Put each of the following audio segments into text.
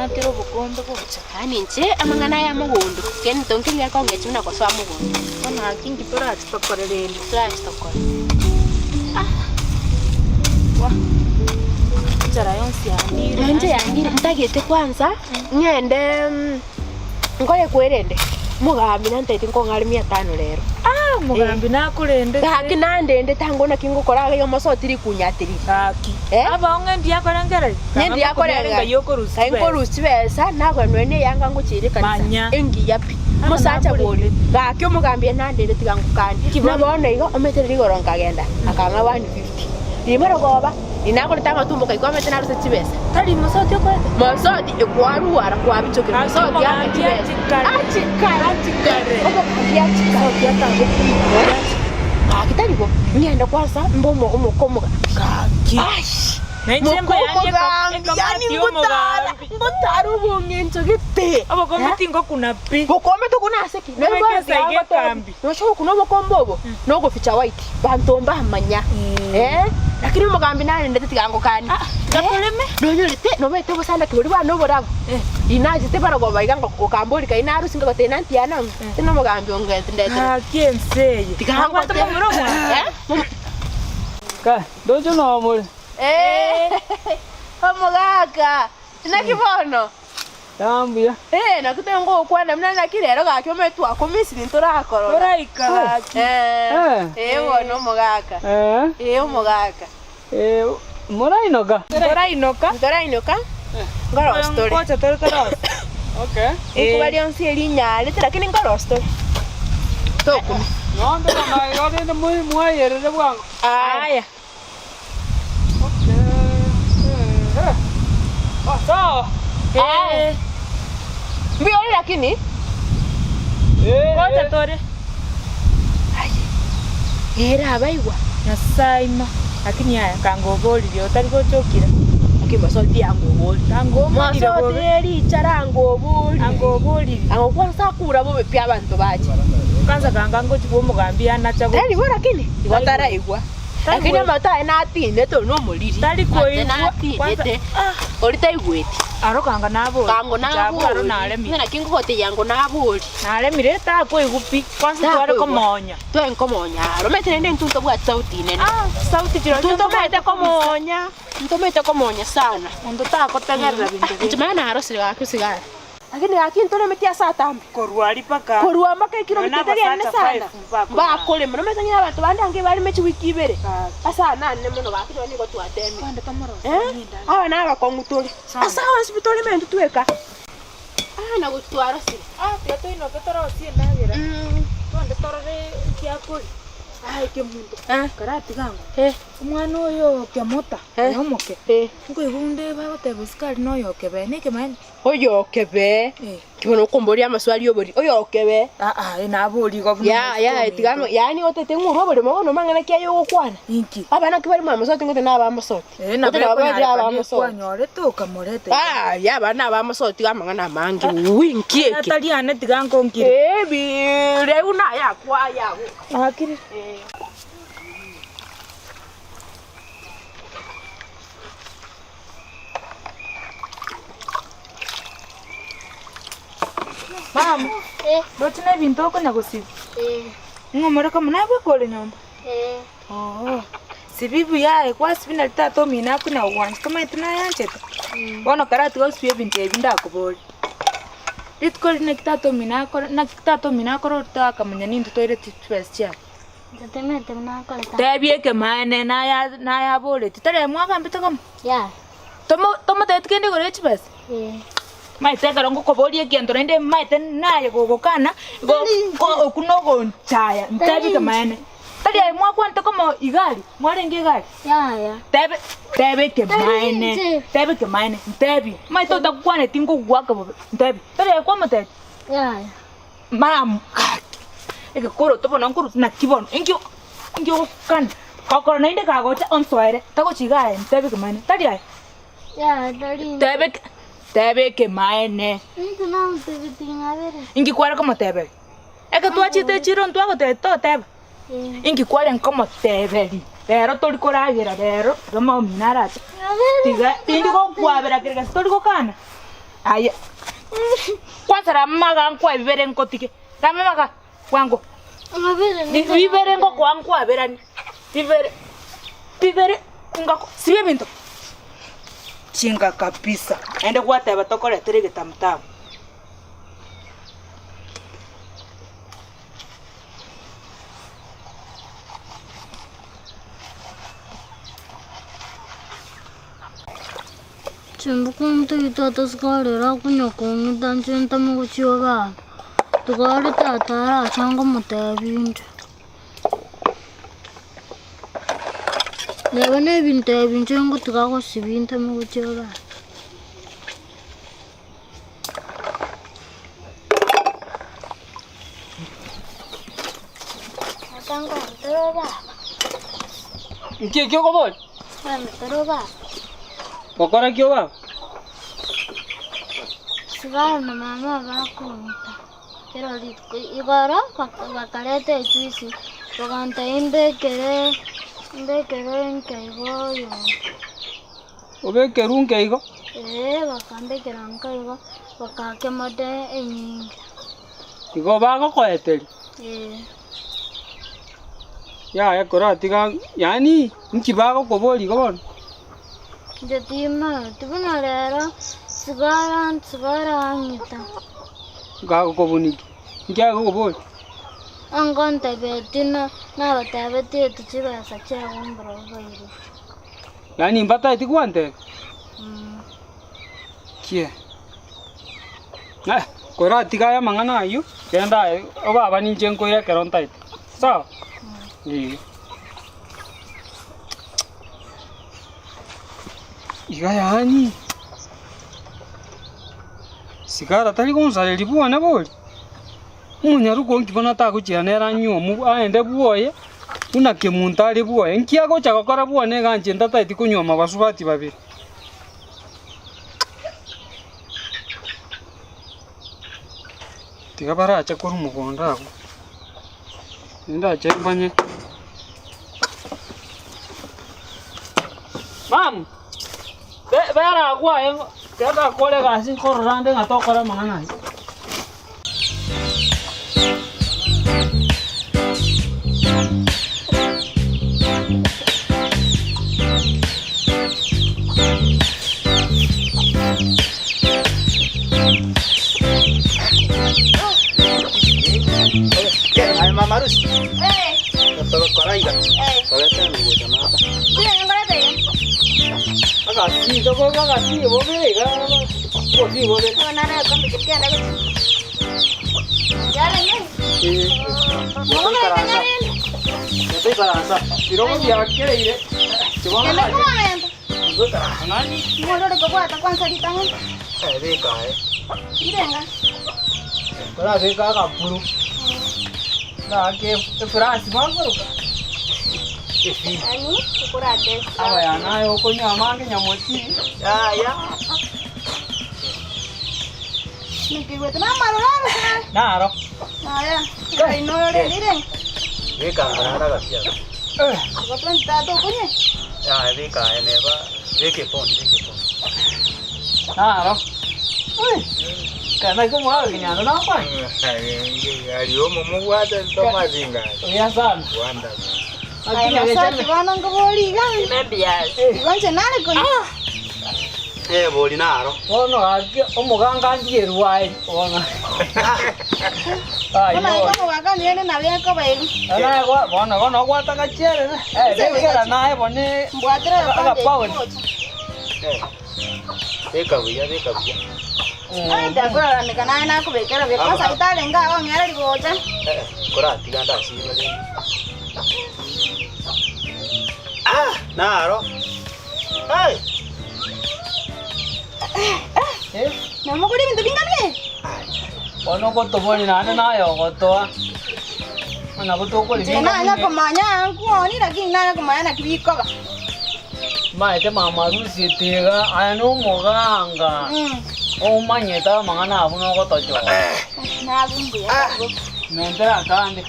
natiro bukombe kucha. Ani nje amangana ya mugundu. Ken tonki ya konge chuna kwa swa mugundu. Ona kingi tora titokorereli. Try stokol. Wa. Jara yonsi andire. Nje yangire ntagete kwanza ngende ngoye kwerende. Mugambi nantete ngongari 500 rero. Mugambi nakurende. Gaki nandende tangona kingukoraga yo masotiri kunyatiri. Gaki. Aba ongendi yakorengere. Nyendi yakorengere yokorusi. Ainkorusi besa nagwe nwene yanga nguchiri kanisa. Engi yapi. Musacha boli. Gaki mugambi nandende tigangukani. Nabone igo ometereri goronka genda. Akanga 150. Rimero goba inako litanga tumbo kai kwamete na ruseti besa. Tali musoti kwete. Musoti ekwaru ara kwabichoke musoti yanga kibesa. Achikare. Obo kuyachi yatango. Akitalibo ngenda kwanza mbomo umukomoga. Gaki. Nenjemba yani ngotara ubungenzo gite. Abo kometi ngo kuna pi. Bokomete kuna seki. Nebekesa kambi. Nosho kuno bokombobo. Nogo ficha white. Bantomba amanya. Lakini mugambi nane ndete tigango kani. Kapoleme. Nonyolete nobete bosanda kibori bwa noborago. Inaje te para goba igango okambori kai naru singa gote nanti yana. Tino mugambi ongete ndete. Kienseye. Tigango te muromwa. Ka, dojo no amor. Omugaka. Nakibono. Tambia. Nakutengo okwana mnana kirero gakyo metu akomisi ntorakoro. Toraika. Wono mugaka. Omugaka. Morainoka. Torainoka. Ngoro story. Kocha torikaro. Okay. Ukubali onsi elinyale lakini ngoro story. Toku. No, ndo na yore muy muy yere de bwango. Aya. Sawa. Mbioli lakini? Kocha tore. Era abaigwa. Nyasaima. Lakini haya kangoboli lyo tari gochokira. Akimba soti angoboli. Angomoli Masoti eri charangoboli. Angoboli. Angokwanza kura bo bepya abantu baje. Kanza kanga ngochibwo mugambi anacha go. Tari bo lakini? Igotara igwa. Lakini amata ena atine to no muliri. Tari koigwa. Kwete. Orita igweti. Arokanga nabo. Kango nabo. Aro nalemi. Nena kingo kote yango nabo. Nalemire ta koigupi. Kwanza tware komonya. Twen komonya. Romete nende ntunto bwa sauti nene. Sauti jiro. Ntunto mete komonya. Ntomete komonya sana. Ndo ta kotegerera bintu. Ntimana arosire gakusigara. Lakini lakini tole metia saa tambi. Korwali paka. Korwa mpaka kilomita gani sana. Ba kole muno metanya abantu bandange bali mechi wiki ibere. Asa nane muno bakiro ni go twateme. Kwanda kamaro. Aba naba kongutuli. Asa hospital mentu tweka. Na gutwara sire. Plato ino ketoro si ndagira. Twande torore kiakuri. Ke muntu. Karati gango. Umwana oyo kyamota. Yomoke. Ngo ibunde bagotebe skari no yokebe ni kemani. Oyo kebe. Kibono kombori amaswali obori. Oyo kebe. Ina boli go. Ya etigamo yani otete nguru obori mono mangana kyayo gokwana. Inki. Abana kibari mu amasoti ngote naba amasoti. Na baba amasoti. Kwanyore to kamorete. Ya bana ba amasoti gamangana mangi. Winkieke. Atali ane tigango ngire. Bire una ya kwa ya. Akiri. Mama, dochine bintu ko nyagosi. Ngomora kama nawe kole nyomba. Sibibu yae kwa sibina tato mina kuna once kama itina yancheta. Bono karati go sibe bintu ebinda ko boli. Dit ko na kitato mina ko ta kama nyani ndu toire tipes cha. Temete mina ko ta. Tebie ke mane na ya boli. Titare mwaka mbito kama. Ya. Tomo tetkende go tipes. Maite karongo koboli kiento nende maite naye gogokana go kunogo nchaya ntabi kamane tali ai mwa kwanta kama igari mwarenge igari Ya. tebe ke mine ntabi maite utakwane tingo gwaka bobe ntabi tali ai kwa mate Ya. mam eke koro topo nankuru na kibono ingyo kan kokoro nende kagocha onsoere tago chigae ntabi kamane tali ai Ya, tali. Tebe ke maene. Itu nang tebe tinga bere. Ingi kwara como tebe. Eka tua chite chiron tua ko te to tebe. Ingi kwara como tebe di. Pero tori koragira pero roma minara. Tiga tindi ko kwabera kirga tori ko kana. Aya. Kwanza ramaga nkwa bibere nkotike. Ramaga wangu. Ngabere Ni bibere ngoko ankwa berani. Bibere ngako. Siye bintu. Chinga kabisa. Ende kwata batokole terege tamtam. Chimbukuntu itata sikarira kunyokongi tanchenta mukuchiwa baba. Tukari tatara changa mutabintu. Nebane bintu ebintu ngo tukako sibintu mukuchiwa baba. Atanga ntero baba. Kyo ko bol. Ntero baba. Kokora kyo ba? Sigara na mama bakunta. Pero igora bakalete juice. Baganta imbekere nkaigoyo. Obeke runke igo. Bakambekera nkaigo bakakemode enyingi. Igo bago koeteri. Ya kora tiga yani nkibago ko boli go bon. Jatima tibuna lero sigara angita. Gago ko boniki. Nkiago ko boli. Angonta betina na batabeti tuchibasa cha umbro bairi. Yani mbata iti kwante. Kie. Kora tiga ya mangana ayu. Kenda oba bani jenko ya keronta iti. Sawa? Iga yani. Sigara tari konsale libuwa na boli. Munyaru ko nkibona ta kuchianera nyomu aende buoye. Una kemuntari buoye. Nkiago chakokora buone ganje ndata iti kunyoma basubati babiri. Tiga bara acha koru mugonda ako. Nenda acha mbanye. Mam. Bera kwa yengo. Kaya kole kasi korrande ngatokora mangana. Ay mamarus. Todo coraiga. Solete mi buta mata. Agasi dogo agasi bobe ga. Bobi bobe. Nara kambi kya lagi. Ya lagi. Estoy carasa. Estoy carasa. Pero ya quiere ir. Te van a dar. Estoy carasa. Nani? Molo de kau tak kuan sari tangan. Beka Irenga. Para beka ka puru. Na ke frase mangoro ka. Ani kurate. Awa ya na yo ko nyama ke nyamoti. ya. Niki buat nama lo lah. Na ro. Ya. Kai no yo direng. Beka ngara ka sia. Kau tuan tato punya. Ya beka ene ba. Beke pon. Na ro. Oi. Kana ko mo ari nyano na pa. Aliyo mumu wata toma zinga. Ya sana. Wanda. Ay masa tiwana ngaboli kan. Membias. Tiwan senale ko. Boli naro. Ono ake omuganga ndiye ruwai. Ona. Ai Mana no. ikamu wakan yene na bia ko bai. Ana kwa bona kwa taka chere. Dekera nae bone. Buatra Aga power. Beka buya. Ay da ko ran kana na ko bekara be ko sa ita lenga ko ngere di bocha. Kora tiganda si mali. Naro. Hey. Namo ko di minta tinggal ni. Ono ko to boni na yo ko to. Ana ko to ko li. Jena nya ko manya ko ni lagi na ko manya na kibi ko ba. Ma ite mama ru si tega ano moganga. O manyeta mangana abuno ko to jo. Na bumbu ya. Nendra kande.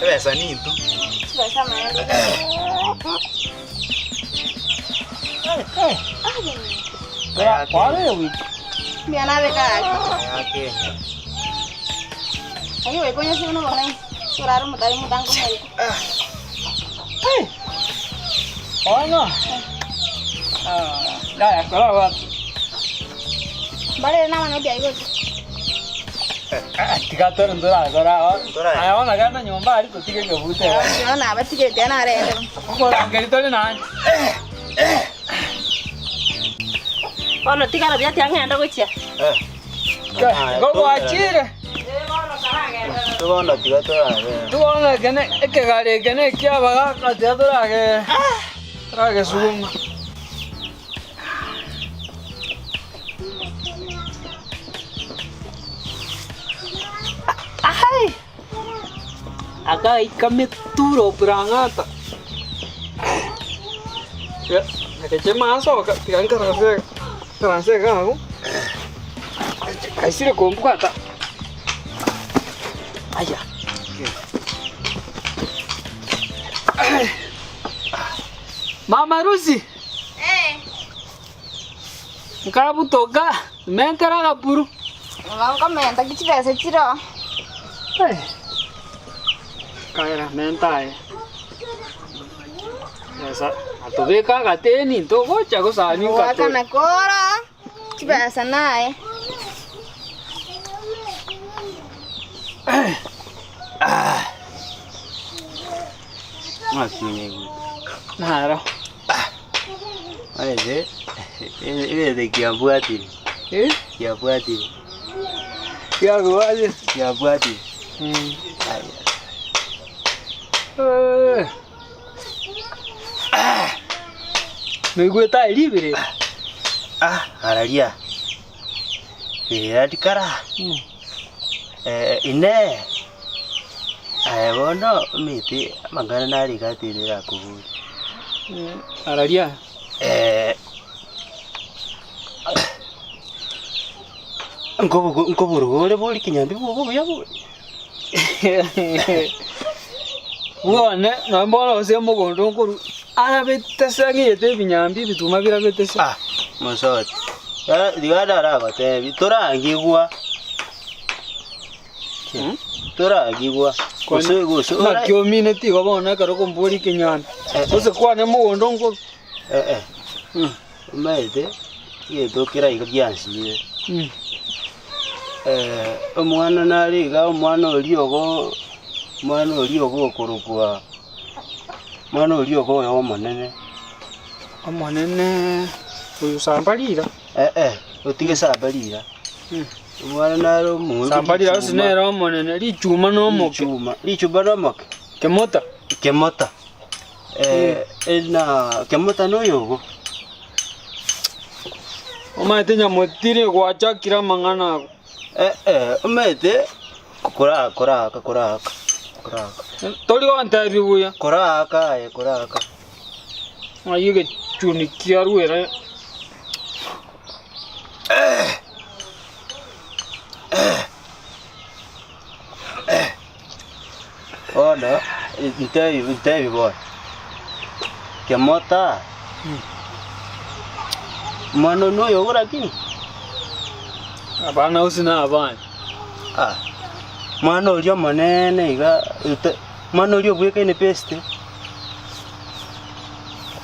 Esa ni tu. Biasa main. Ya, kwale wi. Miana beka. Yake. Ayo ikonyo sino bana. Suraru mutari mutango mai. Ono. Ya kala wa. Bare na mano dia igo. Tiga ndora. Aya wana kana nyumba ari kutige gebute. Yo na batike tena rende. Ko ngeri tole na. Ono tigara bya tyangenda gochia. Go achire. Tubona tiga tora. Tubona kene ekegare kene kyabaga kateatorage. Trage suguma. Ai. Aga ikame turo brangata. Ya, que maso ka tigan karase ka aku. Kasih le kompu kata. Ayah. Mama Rusi. Kamu toga, mentera kapuru. Ngang ka menta kichira se chiro. Kaya mentai. Esa, atau beka kateni, to ko chago sani Wa kana kora. Chiba sana Masih ni. Nara. Aje. Ini de kiambuati. Kiambuati. Ya gua aja. Kiambuati. Me gue tak libre. Aralia. Ya dikara. Ine. Bono miti mangana nari katirira kuhu. Aralia. Engkau burugole boli kinyambi bubu ya bu. Buone, no mbona usemo gondo nkuru. Ara betesa ngiyete binyambi bituma birabetesa. Masot. Ya digada ra gote bitora angigwa. Tora angigwa. Goso. Na kyo minute go bona karo kombori kinyambi. Ose kwane mo gondo nkuru. Maide. Ye dokira igabyansi. Omwana naliga omwana oliogo okorokwa mwana oliogo yo monene uyu sambalira otige sambalira omwana nalo mu sambalira sinera monene lichuma no moke lichuma no moke kemota kemota no yogo omaite nyamotire gwachakira mangana omete kora toli wanta bibuya koraka ayige chuni kiarwera Oda itevi boy kemota mano no yogura kini abana usina abana mano lyo monene iga mano lyo bweka ine peste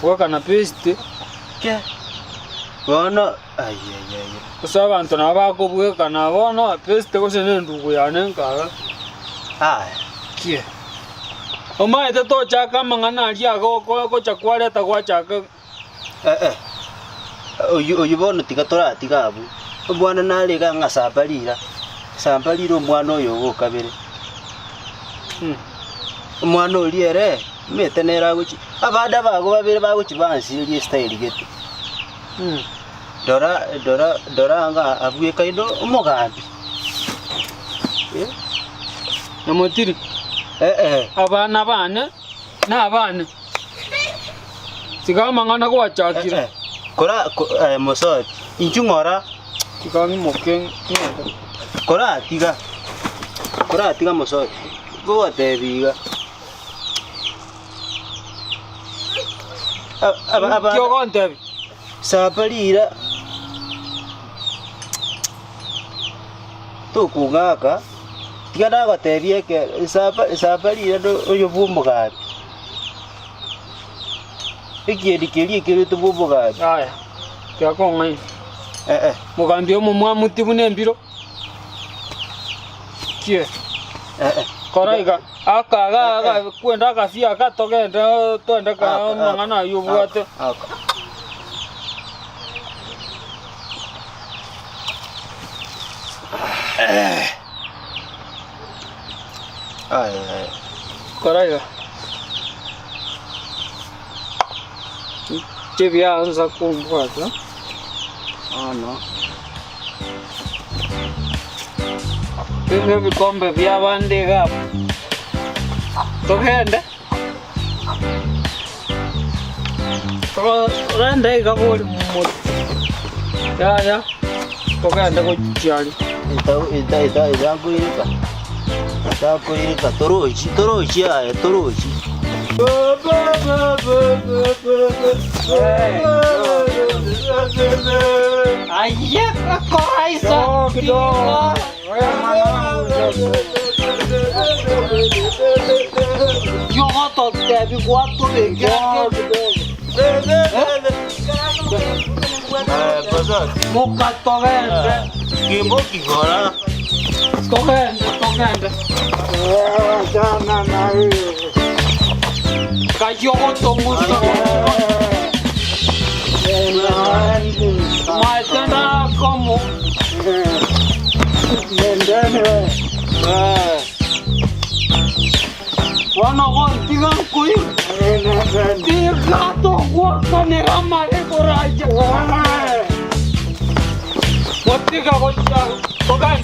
bweka na peste ke bona kusa abantu nabako bweka na bona peste kosene ndugu yane nkaga kie omaite to chaka mangana alia ko chakwale ta kwa chaka oyibona tiga abu omwana nalega ngasambalira omwana oyo gokabere omwana oliere metenera guchi abada bago babere baguchi bansirie style gete dora anga abwe kaido omogambi namotiri abana bana na abana sigama mangana kwa chakira kora mosot inchungora tikami moken kora tiga mosot go tebiga aba kyo kontebi sabalira tukung'aka tiga ndagotebia ke safari ĩno ũyũ bumũgathi ikĩendi kĩria kĩrĩtũ bumũgathi aya kĩa kong'ai mũgambi ũmwe mwamutibu nĩ mbiro kie koraiga akaga kwenda akafia akatogende twende mang'ana yubwate koraiga chivyaanza kumbwata no hivyo vikombe vya bandega hapo tugende turende igaburi mumuri ya tugende guciari itakwĩrĩka tũrũci aya tũrũci aye koraiza yogoto tebi guato mukatogende kimbo kigora togende kayogoto muso maitenda como wana gontiga kui tigato guato nega mare coraje botiga gocha togan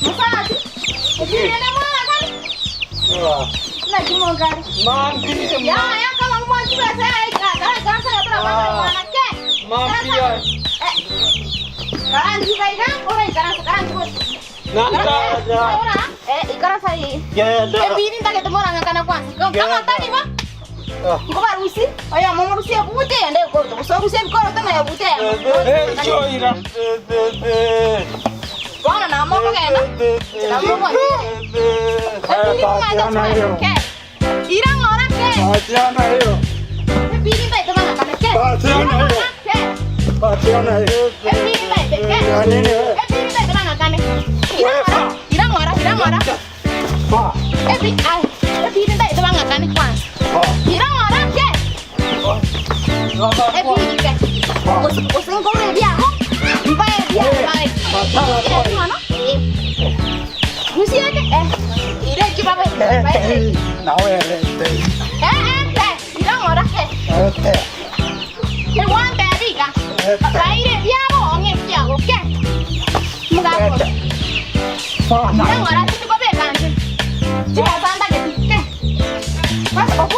Musati. Ukiniona mwana gani? Na kimo gari. mambi Ya kama mmoja sasa kansa ya bra mwana ke. mambi ya Karan di kaira ora ikaran sekarang terus. Ora ikaran saya. Bini tak ketemu orang kana kwanza. Kama tani wa? Ngoba rusi. Aya mama rusi ya bute ende ko to. So rusi ko tama ya bute. choira Bwana na mama kaenda. Na mama. Irang orang ke. achana hiyo Bini tak ketemu orang kana ke. achana hiyo achana hiyo Bini tak ke. nini Bini tak ketemu orang kana. Irang orang. Bini tak ketemu orang kana kwanza. Irang orang ke. Bini ke. Usung kau dia ko. Mbaya dia baik. Mana? Rusi aja ire coba baik. nawe Irang orang ke. Kewan tadi kan. Kaire dia bohong ya oke. Muka ko. Irang orang itu kau bekan. Coba santai ke. Mas aku